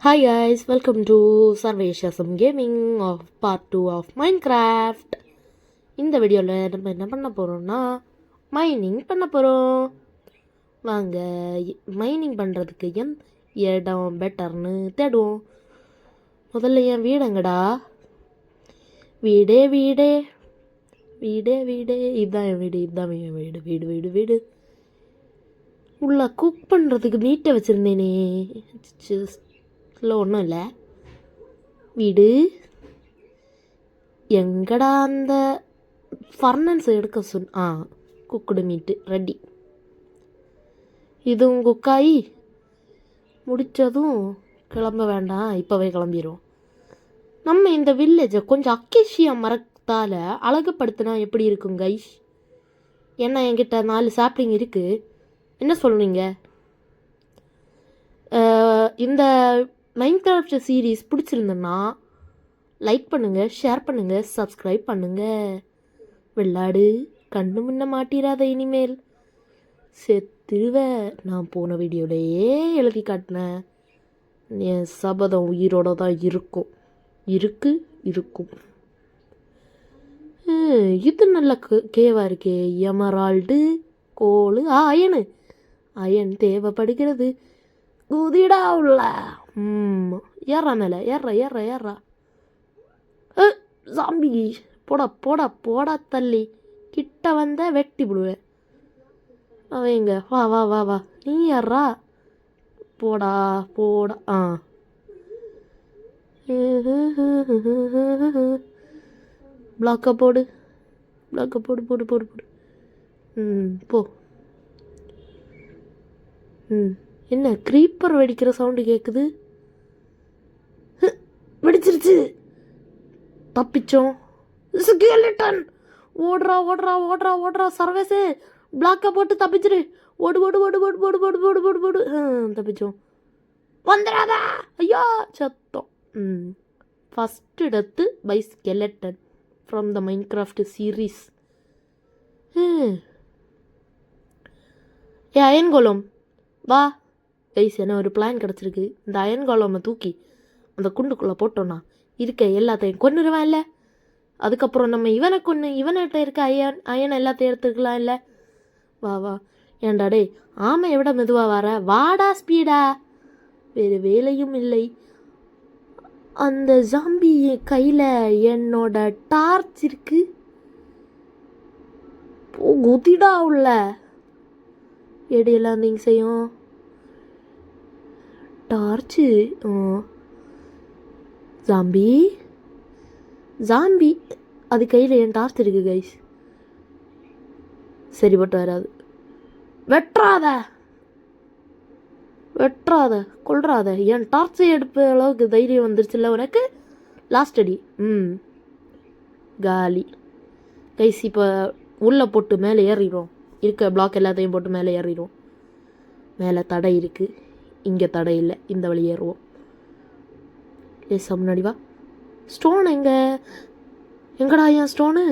Hi guys, welcome to Sarveshasam Gaming of Part 2 of Minecraft. இந்த வீடியோவில் நம்ம என்ன பண்ண போகிறோம்னா மைனிங் பண்ண போகிறோம். வாங்க மைனிங் பண்ணுறதுக்கு இடம் பெட்டர்னு தேடுவோம். முதல்ல என் வீடுங்கடா. வீடே வீடே வீடே வீடே இதுதான் என் வீடு, இதுதான் என் வீடு. வீடு வீடு வீடு உள்ள குக் பண்ணுறதுக்கு மீட்டை வச்சுருந்தேனே. ஒன்றும் இல்லை. வீடு எங்கடா அந்த ஃபர்னன்ஸ் எடுக்க குக்குடு மீட்டு ரெடி. இதுவும் குக்காயி முடித்ததும் கிளம்ப வேண்டாம், இப்போவே கிளம்பிடும். நம்ம இந்த வில்லேஜை கொஞ்சம் அக்கேஷியா மரத்தால் அழகுப்படுத்தினா எப்படி இருக்கும் கைஸ்? ஏன்னா என்கிட்ட 4 சாப்ளிங் இருக்குது. என்ன சொல்கிறீங்க? இந்த மைன்கிராஃப்ட் சீரீஸ் பிடிச்சிருந்தேன்னா லைக் பண்ணுங்கள், ஷேர் பண்ணுங்கள், சப்ஸ்கிரைப் பண்ணுங்கள். விளையாடு, கண்ணு முன்ன மாட்டிராத, இனிமேல் செத்துருவ. நான் போன வீடியோலையே எழுதி காட்டினேன், என் சபதம் உயிரோட தான் இருக்கும். இருக்கும். இது நல்ல கேவாக இருக்கே. எமரால்டு, கோல், அயன் தேவைப்படுகிறது. குதிடா உள்ள ஏறா மேலே, ஏறா. சாம்பி போடா தள்ளி. கிட்ட வந்த வெட்டி விடுவேன். அவங்க வா நீ யாரா? போடா பிளாக்கை போடு. போ. என்ன க்ரீப்பர் வெடிக்கிற சவுண்டு கேட்குது? வெடிச்சிருச்சு. தப்பிச்சோம். ஸ்கெலிட்டன் ஓடுறா சர்வேஸு. பிளாக்கை போட்டு தப்பிச்சிரு. ஓடு. தப்பிச்சோம். வந்துடாதா? ஐயோ சத்தம். ஃபஸ்ட் இடத்து by skeleton from the Minecraft series. Iron golem வா கைஸ். என்ன ஒரு பிளான் கிடச்சிருக்கு. இந்த அயன் கோலமை தூக்கி அந்த குண்டுக்குள்ளே போட்டோன்னா இருக்க எல்லாத்தையும் கொன்னுருவேன் இல்லை? அதுக்கப்புறம் நம்ம இவன்கிட்ட இருக்க அயன் எல்லாத்தையும் எடுத்துக்கலாம் இல்லை? வா ஏன்டா டே ஆமை விட மெதுவாக வர? வாடா ஸ்பீடா. வேறு வேலையும் இல்லை. அந்த ஜாம்பி கையில் என்னோட டார்ச் இருக்கு. குதிடா உள்ள எடையெல்லாம் நீங்கள் செய்யும் டார்ச்சு. ஜாம்பி அது கையில் என் டார்ச் இருக்குது கைஸ். சரிப்பட்டு வராது. வெட்டுறாத கொள்றாத. என் டார்ச்சை எடுப்ப அளவுக்கு தைரியம் வந்துருச்சுல்ல உனக்கு? லாஸ்ட் அடி. காலி கைஸ். இப்போ உள்ளே போட்டு மேலே ஏறிடும். இருக்க பிளாக் எல்லாத்தையும் போட்டு மேலே ஏறிடும். மேலே தடை இருக்குது, இங்கே தடை இல்லை. இந்த வழி ஏறுவோம். லேசா முன்னாடி வா. ஸ்டோன் எங்கடா ஏன் ஸ்டோனு?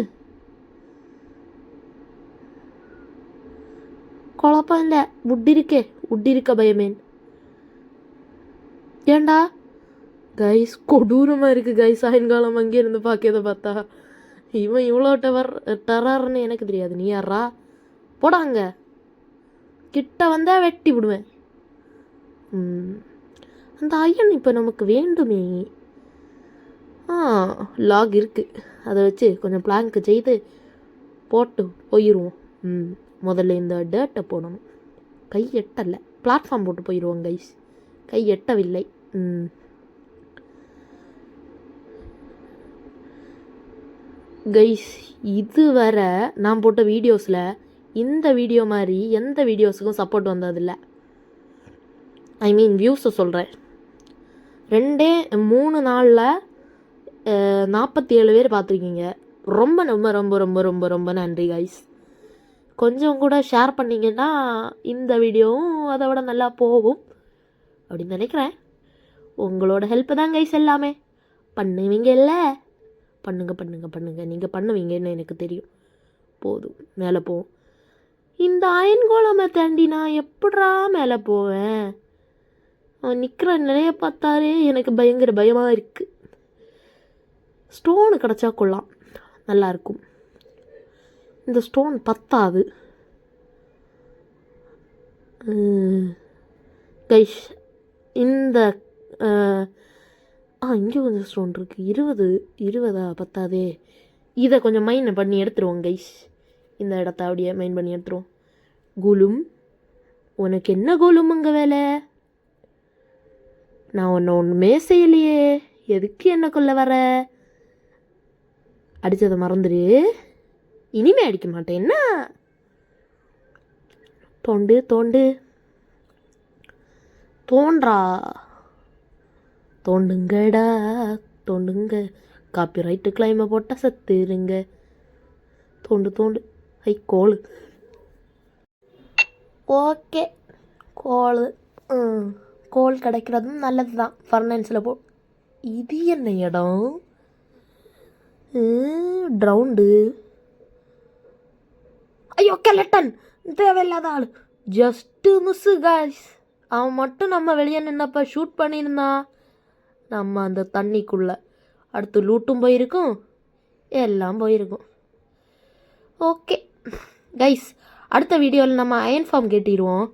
குழப்பம் இல்லை. உட் இருக்க பயமேன். ஏண்டா கைஸ் கொடூரமாக இருக்குது கைஸ். சாயங்காலம் அங்கே இருந்து பார்க்கறத பார்த்தா இவன் இவ்வளோ டெரர்னு எனக்கு தெரியாது. நீ யாரா? போடாங்க. கிட்ட வந்தால் வெட்டி விடுவேன். அந்த அயன் இப்போ நமக்கு வேண்டுமே. லாக் இருக்குது, அதை வச்சு கொஞ்சம் பிளாங்க்கு செய்து போட்டு போயிடுவோம். முதல்ல இந்த டேர்ட்டை போடணும். கை எட்டலை. பிளாட்ஃபார்ம் போட்டு போயிடுவோம் கைஸ். கை எட்டவில்லை. கைஸ் இதுவரை நான் போட்ட வீடியோஸில் இந்த வீடியோ மாதிரி எந்த வீடியோஸுக்கும் சப்போர்ட் வந்ததில்லை. ஐ மீன் வியூஸை சொல்கிறேன். 2-3 நாளில் 47 பேர் பார்த்துருக்கீங்க. ரொம்ப ரொம்ப ரொம்ப ரொம்ப ரொம்ப ரொம்ப நன்றி கைஸ். கொஞ்சம் கூட ஷேர் பண்ணிங்கன்னா இந்த வீடியோவும் அதை விட நல்லா போகும் அப்படின்னு நினைக்கிறேன். உங்களோட ஹெல்ப்பு தான் கைஸ் எல்லாமே. பண்ணுவீங்க இல்லை? பண்ணுங்க. நீங்கள் பண்ணுவீங்கன்னு எனக்கு தெரியும். போதும், மேலே போவோம். இந்த அயன் கோலமை தாண்டி நான் எப்படா மேலே போவேன்? அவன் நிற்கிற நிலையை பார்த்தாலே எனக்கு பயங்கர பயமாக இருக்குது. ஸ்டோனு கிடச்சா கொள்ளலாம், நல்லாயிருக்கும். இந்த ஸ்டோன் பத்தாது கைஸ். இந்த இங்கே கொஞ்சம் ஸ்டோன் இருக்குது. 20 பத்தாதே. இதை கொஞ்சம் மைன் பண்ணி எடுத்துருவோம் கைஸ். இந்த இடத்த அப்படியே மைன் பண்ணி எடுத்துருவோம். கோலும், உனக்கு என்ன கோலும் அங்கே வேலை? நான் ஒன்றுமே செய்யலையே, எதுக்கு என்ன கொல்ல வர? அடித்ததை மறந்துடு, இனிமே அடிக்க மாட்டேன். என்ன தோண்டு தோண்டு தோன்றா, தோண்டுங்கடா தோண்டுங்க. காப்பி ரைட்டு கிளைமை போட்டால் செத்துருங்க. தோண்டு தோண்டு. கோல். ஓகே, கோல். கோல் கிடைக்கிறதும் நல்லது தான். ஃபர்னன்ஸில் இது என்ன இடம்? ட்ரவுண்டு. ஐயோ, கெலட்டன் தேவையில்லாத ஆள். Just miss guys. அவன் மட்டும் நம்ம வெளியே நின்னப்போ ஷூட் பண்ணியிருந்தான், நம்ம அந்த தண்ணிக்குள்ளே. அடுத்து லூட்டும் போயிருக்கும், எல்லாம் போயிருக்கும். ஓகே கைஸ், அடுத்த வீடியோவில் நம்ம அயன் ஃபார்ம் கேட்டிடுவோம்.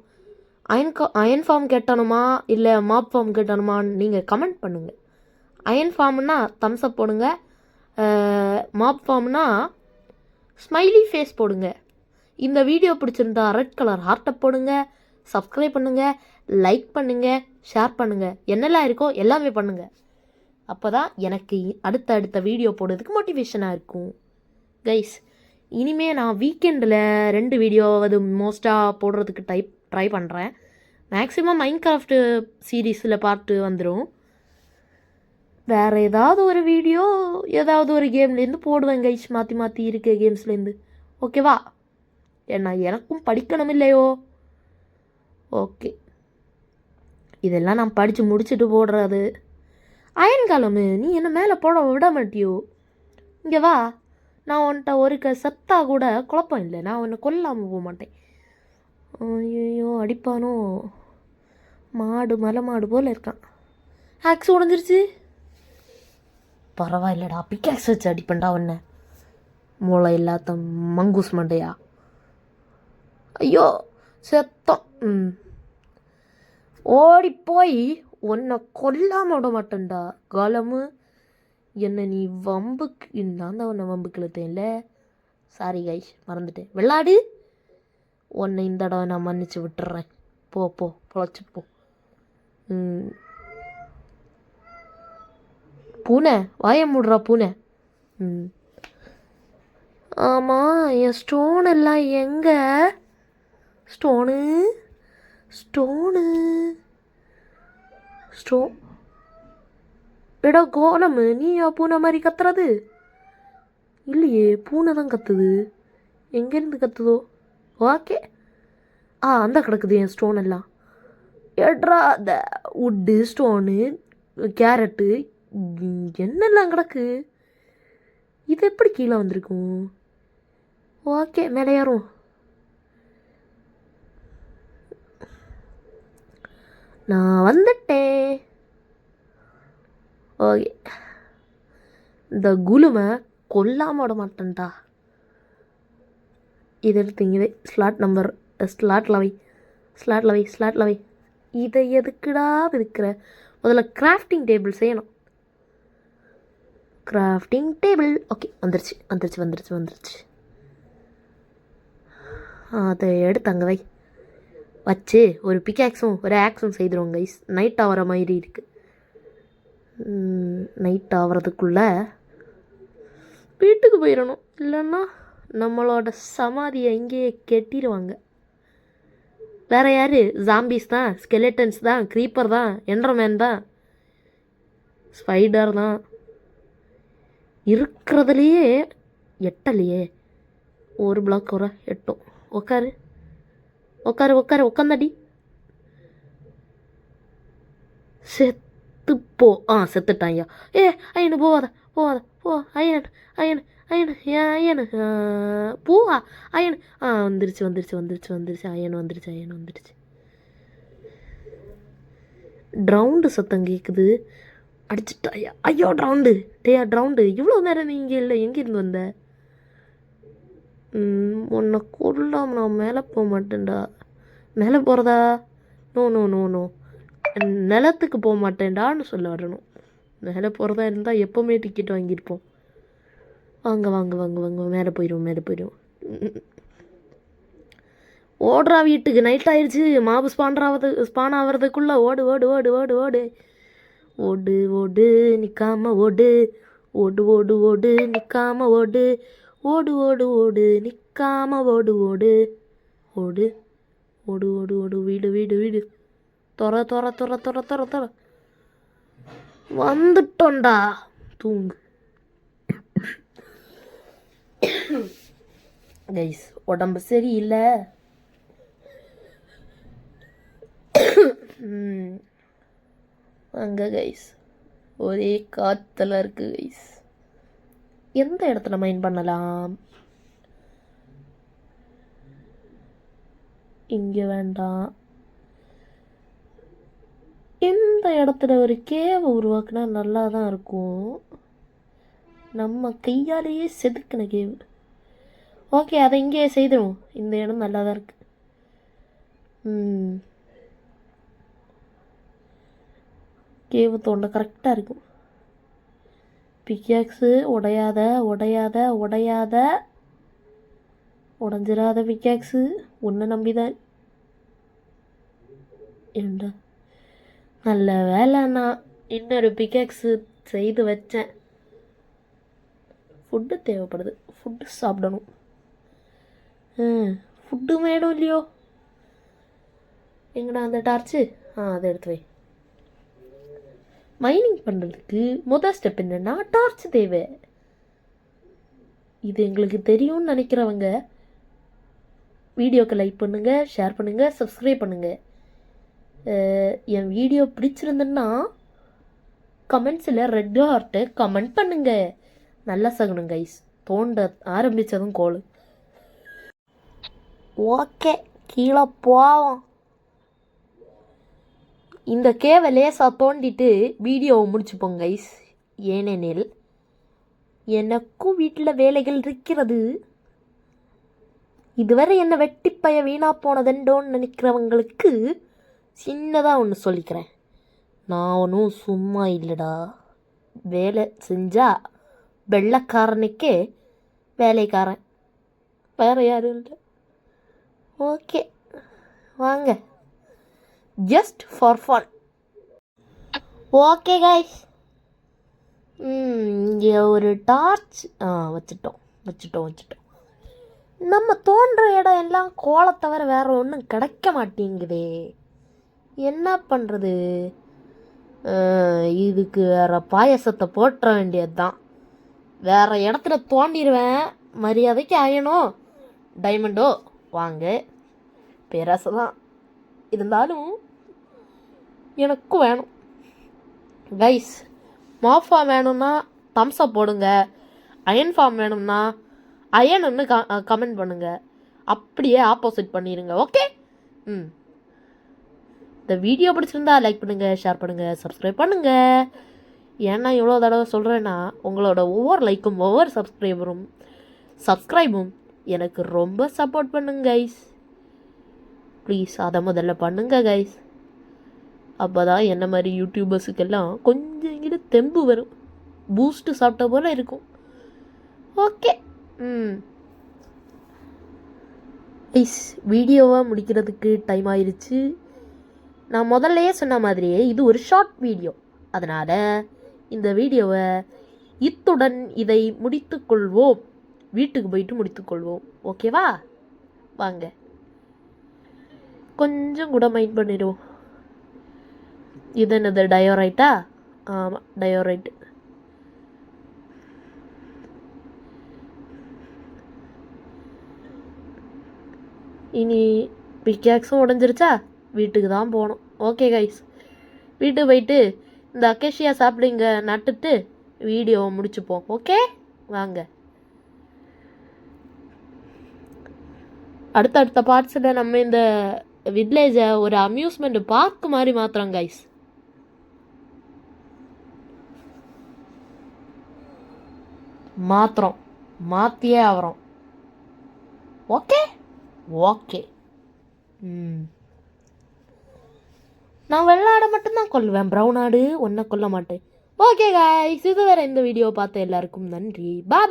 அயன் ஃபார்ம் கேட்டணுமா இல்லை மாப் ஃபார்ம் கேட்டணுமான்னு நீங்கள் கமெண்ட் பண்ணுங்கள். அயன் ஃபார்ம்னா தம்ஸ் அப் போடுங்க, மாப் ஃபார்ம்னா ஸ்மைலி ஃபேஸ் போடுங்க. இந்த வீடியோ பிடிச்சிருந்தா ரெட் கலர் ஹார்ட்டை போடுங்க, சப்ஸ்கிரைப் பண்ணுங்கள், லைக் பண்ணுங்கள், ஷேர் பண்ணுங்கள், என்னெல்லாம் இருக்கோ எல்லாமே பண்ணுங்கள். அப்போ தான் எனக்கு அடுத்த வீடியோ போடுறதுக்கு மோட்டிவேஷனாக இருக்கும் கைஸ். இனிமேல் நான் வீக்கெண்டில் 2 வீடியோ அது மோஸ்ட்டாக போடுறதுக்கு ட்ரை பண்ணுறேன். மேக்ஸிமம் மைன்கிராஃப்ட் சீரீஸில் பார்த்து வந்துடும். வேறு ஏதாவது ஒரு வீடியோ ஏதாவது ஒரு கேம்லேருந்து போடுவேன் கைஸ், மாற்றி இருக்க கேம்ஸ்லேருந்து. ஓகேவா? ஏன்னா எனக்கும் படிக்கணும் இல்லையோ. ஓகே, இதெல்லாம் நான் படித்து முடிச்சுட்டு போடுறது. அயன் காலமு, நீ என்ன மேலே போட விட மாட்டியோ? இங்கே வா, நான் உன்கிட்ட ஒரு செத்தா கூட குழப்பம் இல்லை, நான் உன்னை கொல்லாமல் போக மாட்டேன். ஐயோ, அடிப்பானோ? மலை மாடு போல் இருக்கான். ஆக்ஸ் உடஞ்சிருச்சு. பரவாயில்லடா, பிக்காக்ஸ் வச்சு அடிப்பண்டா உன்னை, மூளை இல்லாத மங்கூஸ் மண்டையா. ஐயோ செத்தம். ஓடி போய் உன்னை கொல்லாம விட மாட்டேன்டா காலமு. என்ன நீ வம்புக்கு, நான் தான் உன்னை வம்புக்கு இழுத்தேன்ல. சாரி கைஸ், மறந்துட்டேன். விளாடு, உன்னை இந்த தடவை நான் மன்னிச்சு விட்டுறேன். போ பொழைச்சி போ. பூனை வாய மூடுறா பூனை. ஆமாம், என் ஸ்டோன் எல்லாம் எங்கே? ஸ்டோனு எடா கோலமு, நீயா பூனை மாதிரி கத்துறது? இல்லையே, பூனை தான் கத்துது. எங்கேருந்து கத்துதோ? ஓகே, அந்த கிடக்குது என் ஸ்டோன் எல்லாம். எட்ரா அந்த உட்டு, ஸ்டோனு, கேரட்டு, என்னெல்லாம் கிடக்கு. இது எப்படி கீழே வந்திருக்கும்? ஓகே, மேலே ஏறும். நான் வந்துட்டேன். ஓகே, இந்த குலுமை கொல்லாம விட மாட்டேன்டா. இது எடுத்தீங்க ஸ்லாட்டில் வை. இதை எதுக்குடா இருக்கிற? முதல்ல கிராஃப்டிங் டேபிள் செய்யணும். Grafting table. ஓகே, வந்துருச்சு. அதை எடுத்து அங்கே வச்சு ஒரு பிக்காக்ஸும் ஒரு ஆக்ஸும் செய்திருவோம் கைஸ். நைட் ஆகிற மாதிரி இருக்குது. நைட் ஆகிறதுக்குள்ளே வீட்டுக்கு போயிடணும், இல்லைன்னா நம்மளோட சமாதியை இங்கேயே கெட்டிடுவாங்க. வேறு யார்? ஜாம்பிஸ் தான், ஸ்கெலட்டன்ஸ் தான், க்ரீப்பர் தான், என்டர்மேன் தான், ஸ்பைடர் தான். இருக்கிறதுலையே எட்டலையே. ஒரு பிளாக் வர எட்டும். உக்காந்தாடி. செத்துப்போ. செத்துட்டான் ஐயா. ஐயனு போவாத போ. ஐயனு பூவா அயன். வந்துருச்சு. அயன் வந்துருச்சு. ட்ரவுண்டு சத்தம் கேட்குது. அடிச்சுட்டா ஐயோ ட்ரவுண்டு ட்ரவுண்டு இவ்வளோ நேரம் நீ இங்கே இல்லை, எங்கேருந்து வந்த? உன்னை கொல்லாம நான் மேலே போக மாட்டேன்டா. மேலே போகிறதா? நோ நோ நோ நோ, நிலத்துக்கு போக மாட்டேன்டான்னு சொல்ல வரணும். மேலே போகிறதா இருந்தால் எப்போவுமே டிக்கெட் வாங்கியிருப்போம். வாங்க வாங்க வாங்க வாங்க, மேலே போயிடுவோம் மேலே போயிடுவோம். ஓடுறா வீட்டுக்கு, நைட் ஆயிடுச்சு. மாவு ஸ்பான் ஆகிறதுக்குள்ளே ஓடு ஓடு ஓடு ஓடு ஓடு ஓடு ஓடு நிற்காம ஓடு, ஓடு ஓடு ஓடு நிற்காம ஓடு, ஓடு ஓடு ஓடு நிற்காம ஓடு ஓடு ஓடு ஓடு ஓடு ஓடு. வீடு வீடு வீடு, தொற தொற தொற தொற தொற தொற. வந்துட்டோண்டா, தூங்கு. கைஸ் உடம்பு சரியில்லை. அங்கே கைஸ் ஒரே காத்தலாக இருக்குது கைஸ். எந்த இடத்துல மைண்ட் பண்ணலாம்? இங்கே வேண்டாம். எந்த இடத்துல ஒரு கேவை உருவாக்குனா நல்லா தான் இருக்கும். நம்ம கையாலேயே செதுக்கின கேவு. ஓகே, அதை இங்கேயே செய்திடும். இந்த இடம் நல்லா தான் இருக்கு. கேவு தோண்ட கரெக்டாக இருக்கும். பிக்காக்ஸு உடையாத உடையாத உடையாத, உடஞ்சிராத பிக்காக்ஸு, உன்னை நம்பிதான். ஏண்டா நல்ல வேலை, நான் இன்னொரு பிக்காக்ஸு செய்து வச்சேன். ஃபுட்டு தேவைப்படுது, ஃபுட்டு சாப்பிடணும். ஃபுட்டு மேடும் இல்லையோ? எங்கடா அந்த டார்ச்சு? அதை எடுத்து வை. மைனிங் பண்ணுறதுக்கு முதல் ஸ்டெப் என்னென்னா டார்ச் தேவை. இது எங்களுக்கு தெரியும்னு நினைக்கிறவங்க வீடியோக்கு லைக் பண்ணுங்கள், ஷேர் பண்ணுங்கள், சப்ஸ்கிரைப் பண்ணுங்கள். என் வீடியோ பிடிச்சிருந்துன்னா கமெண்ட்ஸில் ரெட் ஹார்ட்டு கமெண்ட் பண்ணுங்கள். நல்லா சகணும் கைஸ். தோண்ட ஆரம்பித்ததும் கோல். ஓகே, கீழே போவோம். இந்த கேவை லேசாக தோண்டிட்டு வீடியோவை முடிச்சுப்போங்க கைஸ். ஏனெனில் எனக்கும் வீட்டில் வேலைகள் இருக்கிறது. இதுவரை என்னை வெட்டிப்பய வீணா போனதெண்டோன்னு நினைக்கிறவங்களுக்கு சின்னதாக ஒன்று சொல்லிக்கிறேன். நான் ஒன்றும் சும்மா இல்லைடா. வேலை செஞ்சா வெள்ளைக்காரனுக்கே வேலைக்காரன், வேறு யாரும் இல்லை. ஓகே வாங்க, just for fun. Okay guys, இங்கே ஒரு டார்ச் வச்சுட்டோம் வச்சுட்டோம் வச்சுட்டோம். நம்ம தோன்ற இடம் எல்லாம் கோலை தவிர வேறு ஒன்றும் கிடைக்க மாட்டேங்குதே. என்ன பண்ணுறது? இதுக்கு வேறு பாயசத்தை போட்டுற வேண்டியது தான். வேறு இடத்துல தோண்டிடுவேன். மரியாதைக்கு ஆயணும் டைமண்டோ வாங்க, பேராசை தான் இருந்தாலும் எனக்கும் வேணும் கைஸ். மாப் ஃபார்ம் வேணும்னா தம்ஸ்அப் போடுங்க. அயன் ஃபார்ம் வேணும்னா அயன்னு கமெண்ட் பண்ணுங்க. அப்படியே ஆப்போசிட் பண்ணிடுங்க. ஓகே. இந்த வீடியோ பிடிச்சிருந்தா லைக் பண்ணுங்கள், ஷேர் பண்ணுங்கள், சப்ஸ்கிரைப் பண்ணுங்கள். ஏன்னா இவ்வளோ தடவை சொல்கிறேன்னா உங்களோட ஒவ்வொரு லைக்கும் ஒவ்வொரு சப்ஸ்கிரைபும் எனக்கு ரொம்ப சப்போர்ட் பண்ணுங்க கைஸ். ப்ளீஸ் அதை முதல்ல பண்ணுங்க கைஸ். அப்போ தான் என்ன மாதிரி யூடியூபர்ஸுக்கெல்லாம் கொஞ்சம் இங்கிட்ட தெம்பு வரும், பூஸ்ட்டு சாப்பிட்ட போல் இருக்கும். ஓகே. ப்ளீஸ் வீடியோவை முடிக்கிறதுக்கு டைம் ஆயிடுச்சு. நான் முதல்லையே சொன்ன மாதிரியே இது ஒரு ஷார்ட் வீடியோ. அதனால் இந்த வீடியோவை இத்துடன் இதை முடித்துக்கொள்வோம். வீட்டுக்கு போயிட்டு முடித்துக்கொள்வோம். ஓகேவா? வாங்க, கொஞ்சம் கூட மைண்ட் பண்ணிடுவோம். இது என்னது, டயோரைட்டா? ஆமாம், டயோரைட்டு. இனி பிக்காக்ஸும் உடஞ்சிருச்சா? வீட்டுக்கு தான் போகணும். ஓகே கைஸ், வீட்டுக்கு போயிட்டு இந்த அக்கேஷியா சாப்பிடுங்க நட்டுட்டு வீடியோவை முடிச்சுப்போம். ஓகே வாங்க. அடுத்த பார்ட்ஸில் நம்ம இந்த வில்லேஜை ஒரு அம்யூஸ்மெண்ட் பார்க் மாதிரி மாற்றுறோம் கைஸ். மாற்றியே ஆகிறோம். Okay okay. நான் வெள்ளாடை மட்டும்தான் கொல்லுவேன், ப்ரௌன் ஆடு ஒன்றை கொல்ல மாட்டேன். ஓகே காய்ஸ், இது வேறு இந்த வீடியோ பார்த்த எல்லாருக்கும் நன்றி. பாய்.